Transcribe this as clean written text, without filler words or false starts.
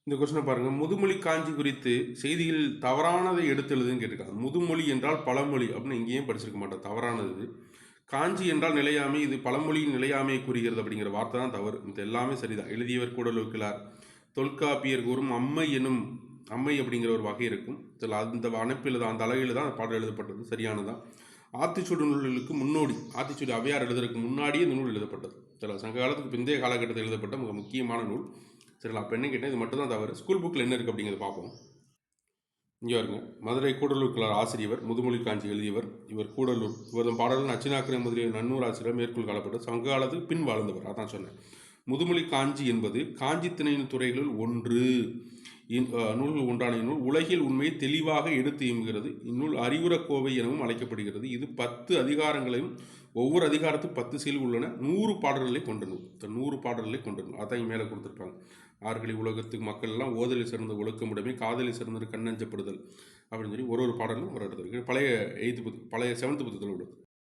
இந்த கொஸ்டினை பாருங்கள். முதுமொழி காஞ்சி குறித்து செய்தியில் தவறானதை எடுத்து எழுதுன்னு கேட்டிருக்காங்க. முதுமொழி என்றால் பழமொழி அப்படின்னு எங்கேயும் படிச்சிருக்க மாட்டோம். தவறானது இது. காஞ்சி என்றால் நிலையாமை, இது பழமொழியின் நிலையாமையை கூறுகிறது அப்படிங்கிற வார்த்தை தான் தவறு. இது எல்லாமே சரிதான். எழுதியவர் கூடலூர்கிழார். தொல்காப்பியர் கூறும் அம்மை அப்படிங்கிற ஒரு வகை இருக்கும். இதில் அந்த அமைப்பில் தான், அந்த அழகில் தான் பாடல் எழுதப்பட்டது. சரியானதான். ஆத்திச்சூடி நூல்களுக்கு முன்னோடி, ஆத்திச்சூடி அவையார் எழுதுறதுக்கு முன்னாடியே இந்த நூல் எழுதப்பட்டது. சில சங்க காலத்துக்கு பிந்தைய காலகட்டத்தில் எழுதப்பட்ட மிக முக்கியமான நூல். சரிங்களா? அப்போ என்ன கேட்டேன், இது மட்டும் தான் தவறு. ஸ்கூல் புக்கில் என்ன இருக்குது அப்படிங்கிறத பார்ப்போம். இங்கே வருங்க. மதுரை கூடலூர் கிழார் ஆசிரியர், முதுமொழி காஞ்சி எழுதியவர். இவர் கூடலூர். இவரது பாடல்கள் நச்சினாக்கிரை முதலிய நன்னூறு ஆசிரியர் மேற்கோள் காலப்பட்ட சங்க காலத்துக்கு பின் வாழ்ந்தவர். அதான் சொன்னேன். முதுமொழி காஞ்சி என்பது காஞ்சி திணையின் துறைகளில் ஒன்று. நூல்கள் ஒன்றான இந்நூல் உலகில் உண்மையை தெளிவாக எடுத்து இயங்குகிறது. இந்நூல் அறிவுரக்கோவை எனவும் அழைக்கப்படுகிறது. இது 10 அதிகாரங்களையும் ஒவ்வொரு அதிகாரத்துக்கு 10 செயல்கள் உள்ளன. 100 பாடல்களை கொண்ட நூல். 100 பாடல்களை கொண்ட நூல். அதான் மேலே கொடுத்துருப்பாங்க. ஆறுகளி உலகத்துக்கு மக்கள் எல்லாம் ஓதலில் சிறந்த ஒழுக்கமுடைமை, காதலில் சிறந்தது கண்ணஞ்சப்படுதல் அப்படின்னு சொல்லி ஒரு பாடலும் ஒரு இடத்துல இருக்குது. பழைய 7th புத்தகம், பழைய 7th புத்தகத்தில் உள்ளது.